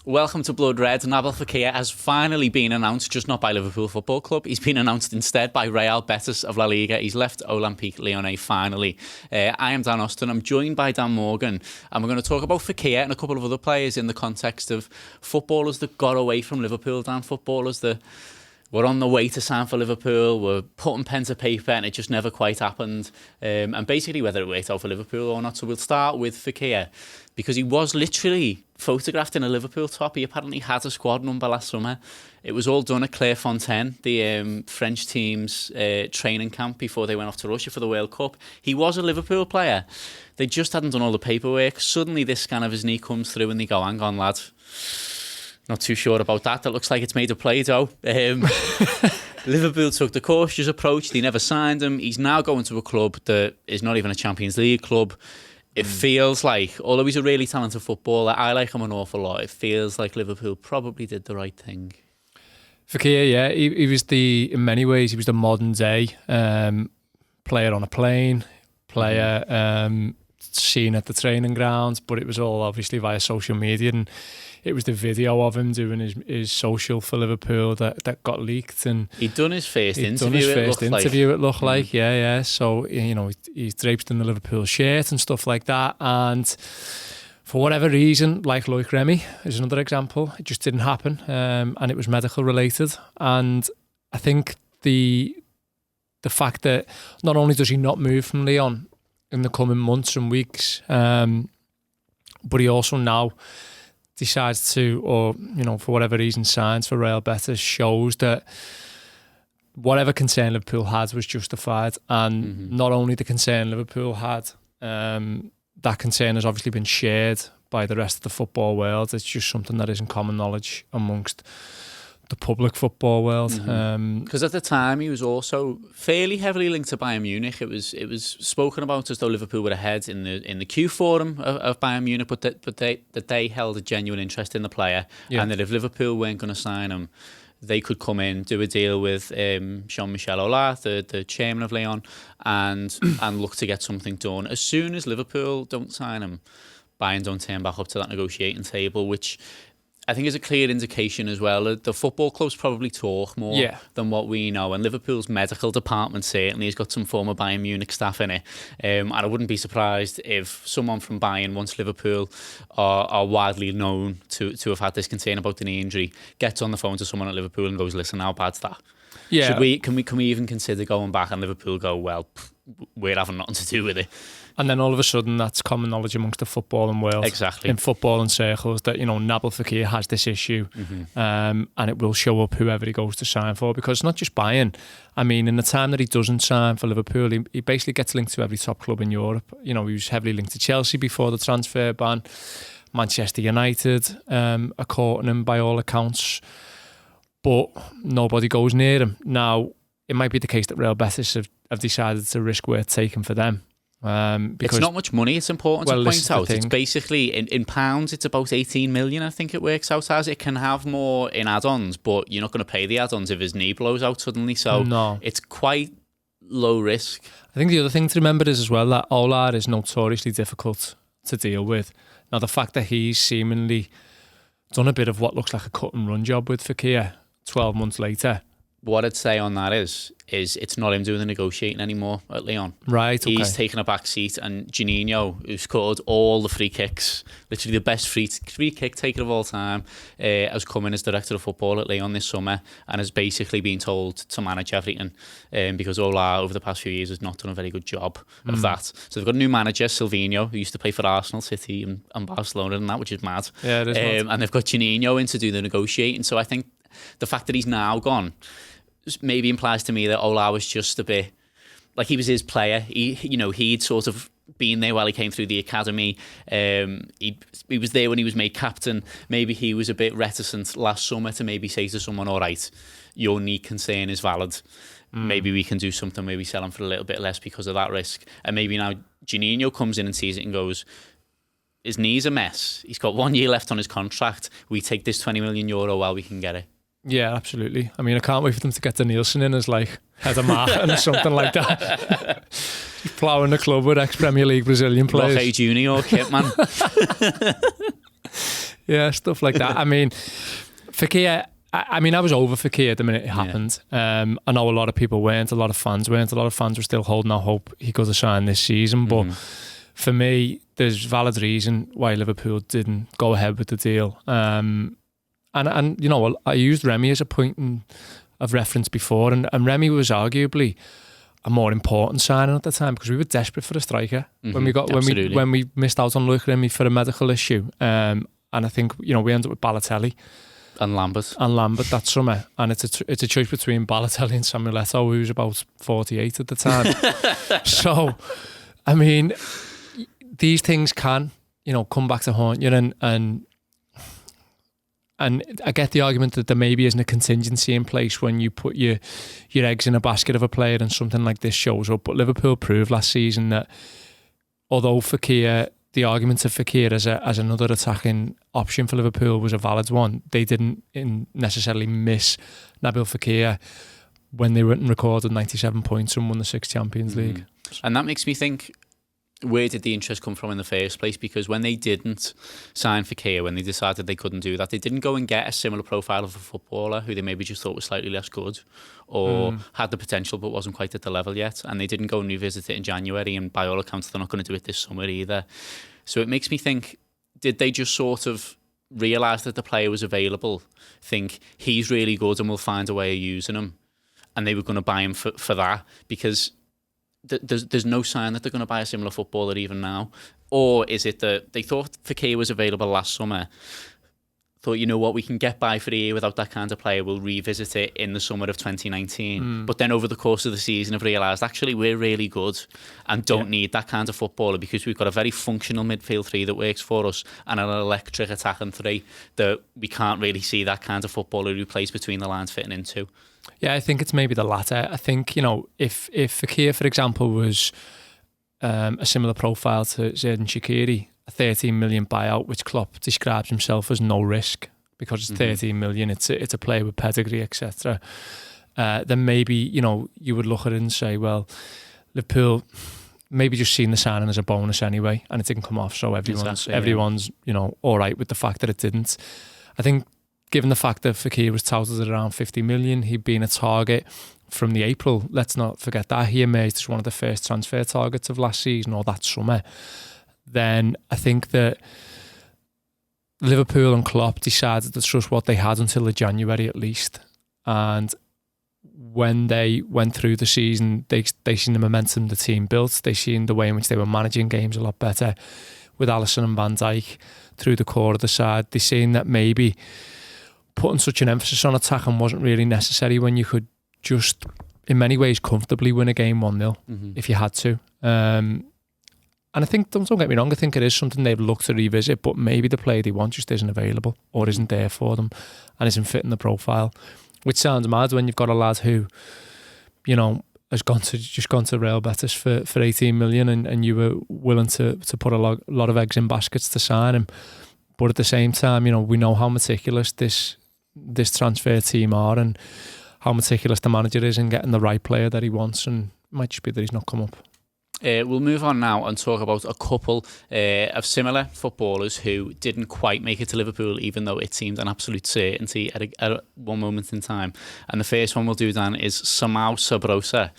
Welcome to Blood Red. Nabil Fekir has finally been announced, just not by Liverpool Football Club. He's been announced instead by Real Betis of La Liga. He's left Olympique Lyonnais finally. I am Dan Austin. I'm joined by Dan Morgan, and we're going to talk about Fekir and a couple of other players in the context of footballers that got away from Liverpool, Dan. Footballers that were on the way to sign for Liverpool, were putting pen to paper, and it just never quite happened. And basically whether it worked out for Liverpool or not. So we'll start with Fekir, because he was literally photographed in a Liverpool top. He apparently had a squad number last summer. It was all done at Clairefontaine, the French team's training camp before they went off to Russia for the World Cup. He was a Liverpool player. They just hadn't done all the paperwork. Suddenly this scan of his knee comes through and they go, hang on, lad. Not too sure about that. That looks like it's made of Play-Doh. Liverpool took the cautious approach. They never signed him. He's now going to a club that is not even a Champions League club. It feels like, although he's a really talented footballer, I like him an awful lot. It feels like Liverpool probably did the right thing. Fekir, yeah, he was in many ways, he was the modern day player on a plane, player seen at the training grounds, but it was all obviously via social media, and it was the video of him doing his social for Liverpool that got leaked, and he'd done his first interview. It looked like, yeah. So he's draped in the Liverpool shirt and stuff like that, and for whatever reason, like Loic Remy is another example, it just didn't happen, and it was medical related. And I think the fact that not only does he not move from Lyon in the coming months and weeks, but he also now decides to, or for whatever reason signs for Real Betis, shows that whatever concern Liverpool had was justified. And not only the concern Liverpool had, that concern has obviously been shared by the rest of the football world. It's just something that isn't common knowledge amongst the public football world. Because at the time he was also fairly heavily linked to Bayern Munich. It was spoken about as though Liverpool were ahead in the queue for him of Bayern Munich, but that they held a genuine interest in the player, and that if Liverpool weren't going to sign him, they could come in, do a deal with Jean-Michel Aulas, the chairman of Lyon, and look to get something done. As soon as Liverpool don't sign him, Bayern don't turn back up to that negotiating table, which I think is a clear indication as well. The football clubs probably talk more than what we know, and Liverpool's medical department certainly has got some former Bayern Munich staff in it. And I wouldn't be surprised if someone from Bayern, once Liverpool are widely known to have had this concern about the knee injury, gets on the phone to someone at Liverpool and goes, "Listen, how bad's that? Yeah, can we even consider going back?" And Liverpool go, "Well, we're having nothing to do with it." And then all of a sudden, that's common knowledge amongst the footballing world. Exactly. In footballing circles, that, Nabil Fekir has this issue, and it will show up whoever he goes to sign for, because it's not just Bayern. I mean, in the time that he doesn't sign for Liverpool, he basically gets linked to every top club in Europe. He was heavily linked to Chelsea before the transfer ban. Manchester United are courting him by all accounts, but nobody goes near him. Now, it might be the case that Real Betis have decided it's a risk worth taking for them. Because it's not much money, it's important to point out. It's basically, in pounds, it's about 18 million, I think it works out as. It can have more in add-ons, but you're not going to pay the add-ons if his knee blows out suddenly. So it's quite low risk. I think the other thing to remember is as well that Aulas is notoriously difficult to deal with. Now, the fact that he's seemingly done a bit of what looks like a cut and run job with Fekir 12 months later. What I'd say on that is it's not him doing the negotiating anymore at Lyon. Right, okay. He's taken a back seat, and Juninho, who scored all the free kicks, literally the best free kick taker of all time, has come in as director of football at Lyon this summer and has basically been told to manage everything, because Aulas over the past few years has not done a very good job of that. So they've got a new manager, Silvinho, who used to play for Arsenal, City and Barcelona and that, which is mad. Yeah, it is mad. And they've got Juninho in to do the negotiating. So I think the fact that he's now gone maybe implies to me that Aulas was just a bit like, he was his player. He'd sort of been there while he came through the academy. He was there when he was made captain. Maybe he was a bit reticent last summer to maybe say to someone, "All right, your knee concern is valid. Maybe we can do something where we sell him for a little bit less because of that risk." And maybe now Juninho comes in and sees it and goes, his knee's a mess. He's got 1 year left on his contract. We take this €20 million while we can get it. Yeah, absolutely. I mean, I can't wait for them to get the Nielsen in as like head of marketing or something like that. He's ploughing the club with ex-Premier League Brazilian players. Roque Junior kit, man. Yeah, stuff like that. I mean, Fekir, I was over Fekir the minute it happened. I know a lot of people weren't, a lot of fans weren't, a lot of fans were still holding out hope he could have signed this season. But for me, there's valid reason why Liverpool didn't go ahead with the deal. And you know, I used Remy as a point of reference before, and Remy was arguably a more important signing at the time because we were desperate for a striker when we missed out on Loic Remy for a medical issue. And I think, you know, we ended up with Balotelli. And Lambert that summer, and it's a choice between Balotelli and Samuel Eto'o, who was about 48 at the time. So, I mean, these things can, you know, come back to haunt you, and I get the argument that there maybe isn't a contingency in place when you put your eggs in a basket of a player and something like this shows up. But Liverpool proved last season that although the argument of Fekir as another attacking option for Liverpool was a valid one, they didn't necessarily miss Nabil Fekir when they went and recorded 97 points and won the 6th Champions League. And that makes me think, where did the interest come from in the first place? Because when they didn't sign Fekir, when they decided they couldn't do that, they didn't go and get a similar profile of a footballer who they maybe just thought was slightly less good or had the potential but wasn't quite at the level yet. And they didn't go and revisit it in January, and by all accounts, they're not going to do it this summer either. So it makes me think, did they just sort of realise that the player was available, think he's really good and we'll find a way of using him, and they were going to buy him for that? Because there's no sign that they're going to buy a similar footballer even now. Or is it that they thought Fekir was available last summer, thought, you know what, we can get by for a year without that kind of player, we'll revisit it in the summer of 2019. But then over the course of the season have realised, actually, we're really good and don't need that kind of footballer because we've got a very functional midfield three that works for us and an electric attacking three that we can't really see that kind of footballer who plays between the lines fitting into. Yeah, I think it's maybe the latter. I think, you know, if Fekir, for example, was a similar profile to Xherdan Shaqiri, a 13 million buyout, which Klopp describes himself as no risk because it's 13 million, it's a player with pedigree, etc. Then maybe, you know, you would look at it and say, well, Liverpool maybe just seen the signing as a bonus anyway, and it didn't come off, so everyone's you know, all right with the fact that it didn't. I think, given the fact that Fekir was touted at around 50 million, he'd been a target from the April. Let's not forget that. He emerged as one of the first transfer targets of last season or that summer. Then I think that Liverpool and Klopp decided to trust what they had until the January at least. And when they went through the season, they seen the momentum the team built. They seen the way in which they were managing games a lot better with Alisson and Van Dijk through the core of the side. They seen that maybe putting such an emphasis on attacking wasn't really necessary when you could just, in many ways, comfortably win a game 1-0 if you had to. And I think, don't get me wrong, I think it is something they've looked to revisit, but maybe the player they want just isn't available or isn't there for them and isn't fitting the profile, which sounds mad when you've got a lad who, you know, has gone to Real Betis for 18 million and you were willing to put a lot of eggs in baskets to sign him. But at the same time, you know, we know how meticulous this transfer team are and how meticulous the manager is in getting the right player that he wants, and it might just be that he's not come up. We'll move on now and talk about a couple of similar footballers who didn't quite make it to Liverpool, even though it seemed an absolute certainty at one moment in time. And the first one we'll do, Dan, is Samuel Sabrosa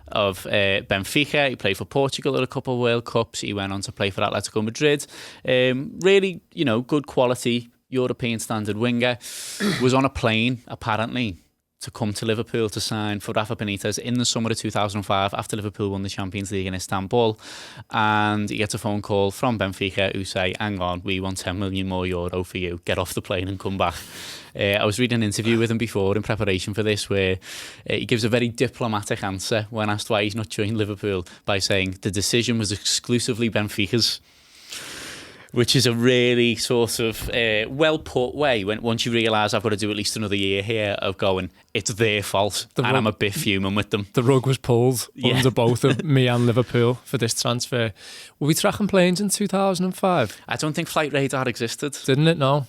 of Benfica. He played for Portugal at a couple of World Cups. He went on to play for Atletico Madrid. Really, you know, good quality European standard winger. Was on a plane, apparently, to come to Liverpool to sign for Rafa Benitez in the summer of 2005 after Liverpool won the Champions League in Istanbul. And he gets a phone call from Benfica who say, hang on, we want 10 million more euro for you. Get off the plane and come back. I was reading an interview with him before in preparation for this where he gives a very diplomatic answer when asked why he's not joined Liverpool by saying the decision was exclusively Benfica's. Which is a really sort of well-put way, once you realise I've got to do at least another year here, of going, it's their fault, and I'm a bit fuming with them. The rug was pulled under both of me and Liverpool for this transfer. Were we tracking planes in 2005? I don't think Flight Radar existed. Didn't it? No.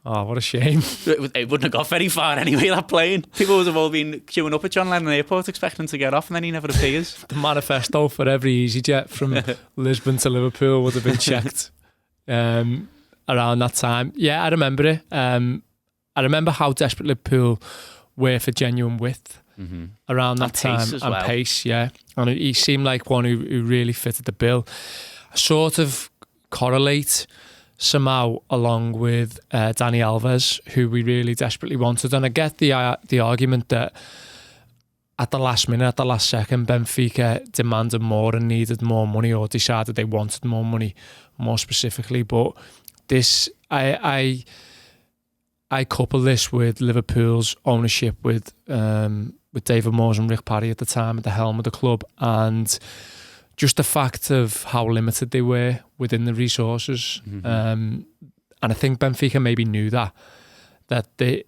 Oh, what a shame. It wouldn't have got very far anyway, that plane. People would have all been queuing up at John Lennon Airport expecting to get off, and then he never appears. The manifesto for every EasyJet from Lisbon to Liverpool would have been checked. around that time. Yeah, I remember it. I remember how desperate Liverpool were for genuine width around that time. Pace as well. And pace, yeah. And he seemed like one who really fitted the bill. I sort of correlate somehow along with Dani Alves, who we really desperately wanted. And I get the argument that at the last minute, at the last second, Benfica demanded more and needed more money, or decided they wanted more money, more specifically. But this, I couple this with Liverpool's ownership with David Moyes and Rick Parry at the time at the helm of the club, and just the fact of how limited they were within the resources. And I think Benfica maybe knew that they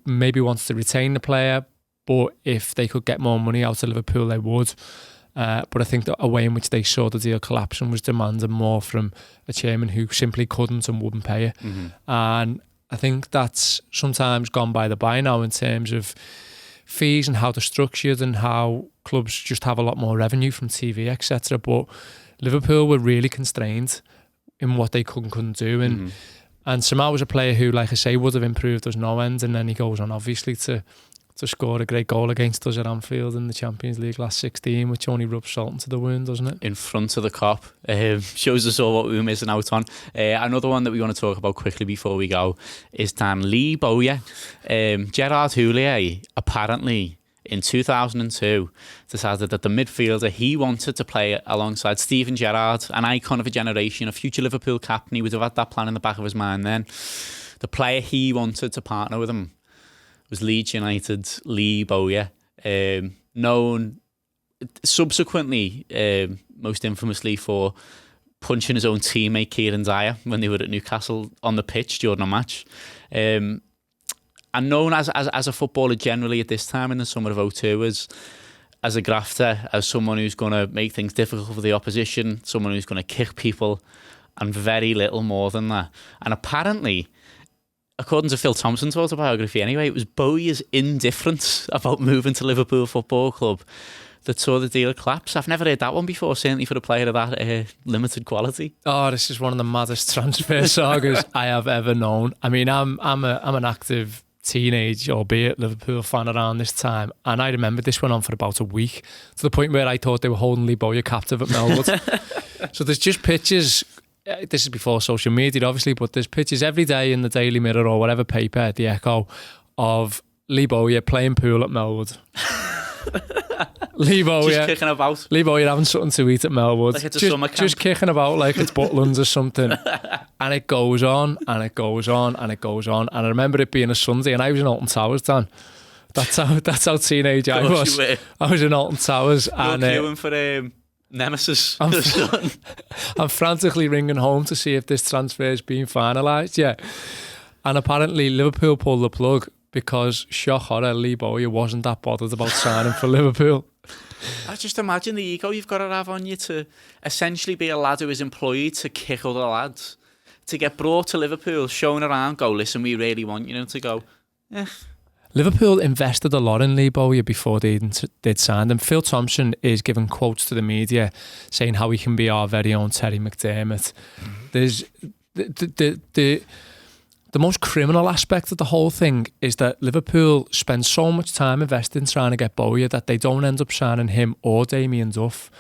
maybe wanted to retain the player, but if they could get more money out of Liverpool, they would. But I think the way in which they saw the deal collapsing was demanding more from a chairman who simply couldn't and wouldn't pay it. And I think that's sometimes gone by the by now in terms of fees and how they're structured and how clubs just have a lot more revenue from TV, etc. But Liverpool were really constrained in what they couldn't do. And Samar was a player who, like I say, would have improved us no end. And then he goes on, obviously, to score a great goal against us at Anfield in the Champions League last 16, which only rubs salt into the wound, doesn't it? In front of the cop. Shows us all what we were missing out on. Another one that we want to talk about quickly before we go is Lee Bowyer. Gerard Houllier, apparently, in 2002, decided that the midfielder he wanted to play alongside Steven Gerrard, an icon of a generation, a future Liverpool captain. He would have had that plan in the back of his mind then. The player he wanted to partner with him was Leeds United's Lee Bowyer, known subsequently, most infamously, for punching his own teammate Kieran Dyer when they were at Newcastle on the pitch during a match. And known as a footballer generally at this time in the summer of 2002 as a grafter, as someone who's going to make things difficult for the opposition, someone who's going to kick people, and very little more than that. And apparently, according to Phil Thompson's autobiography anyway, it was Bowyer's indifference about moving to Liverpool Football Club that saw the deal collapse. I've never heard that one before, certainly for a player of that limited quality. Oh, this is one of the maddest transfer sagas I have ever known. I mean, I'm an active teenage, albeit Liverpool fan around this time, and I remember this went on for about a week, to the point where I thought they were holding Lee Bowyer captive at Melwood. So there's just pictures. This is before social media, obviously, but there's pictures every day in the Daily Mirror or whatever paper, the Echo, of Lee Bowyer playing pool at Melwood. Lee Bowyer just kicking about. Lee Bowyer having something to eat at Melwood. Like it's a summer camp. Just kicking about like it's Butlins or something. And it goes on, and it goes on, and it goes on. And I remember it being a Sunday, and I was in Alton Towers, Dan. That's how teenage I was. I was in Alton Towers. You're queuing for Nemesis. I'm frantically ringing home to see if this transfer has been finalised. Yeah. And apparently Liverpool pulled the plug because, shock horror, Lee Bowyer wasn't that bothered about signing for Liverpool. I just imagine the ego you've got to have on you to essentially be a lad who is employed to kick other lads, to get brought to Liverpool, shown around, go, listen, we really want you, to go, Liverpool invested a lot in Lee Bowyer before they'd signed him. Phil Thompson is giving quotes to the media saying how he can be our very own Terry McDermott. There's the most criminal aspect of the whole thing is that Liverpool spend so much time investing trying to get Bowyer that they don't end up signing him or Damien Duff,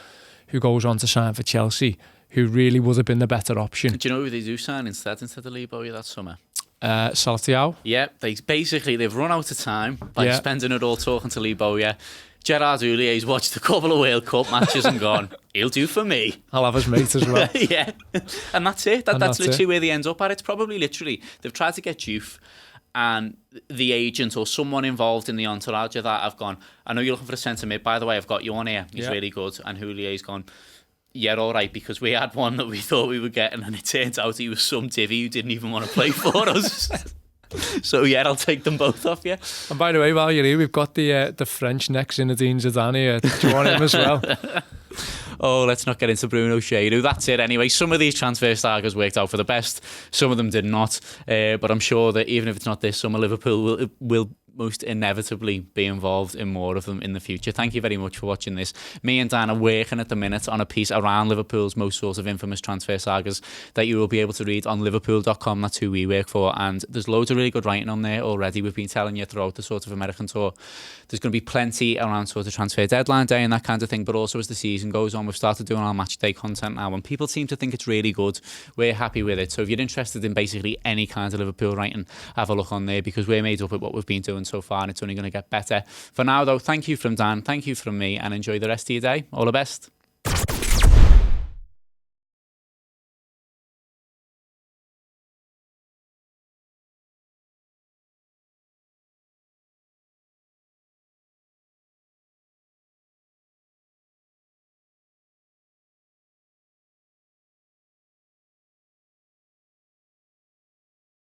who goes on to sign for Chelsea, who really would have been the better option. Do you know who they do sign instead of Lee Bowyer that summer? Salatiel. Yeah, they've run out of time by spending it all talking to Lee Bowyer. Gerard Houllier watched a couple of World Cup matches and gone, he'll do for me. I'll have his mate as well. Yeah, and that's it. That's literally where they end up at. It's probably literally, they've tried to get Juve, and the agent or someone involved in the entourage of that have gone, I know you're looking for a centre mid, by the way, I've got you on here. He's really good. And Houlier's gone, yeah, all right, because we had one that we thought we were getting, and it turns out he was some divvy who didn't even want to play for us. So yeah, I'll take them both off you. And by the way, while you're here, we've got the French next Zinedine Zidane here. Do you want him as well? Oh, let's not get into Bruno Shadu. That's it anyway. Some of these transfer sagas worked out for the best. Some of them did not. But I'm sure that even if it's not this summer, Liverpool will most inevitably be involved in more of them in the future. Thank you very much for watching this. Me and Dan are working at the minute on a piece around Liverpool's most sort of infamous transfer sagas that you will be able to read on liverpool.com. That's who we work for, and there's loads of really good writing on there already. We've been telling you throughout the sort of American tour there's going to be plenty around sort of transfer deadline day and that kind of thing, but also as the season goes on, we've started doing our match day content now, and people seem to think it's really good. We're happy with it. So if you're interested in basically any kind of Liverpool writing, have a look on there, because we're made up with what we've been doing so far, and it's only going to get better. For now, though, thank you from Dan, thank you from me, and enjoy the rest of your day. All the best.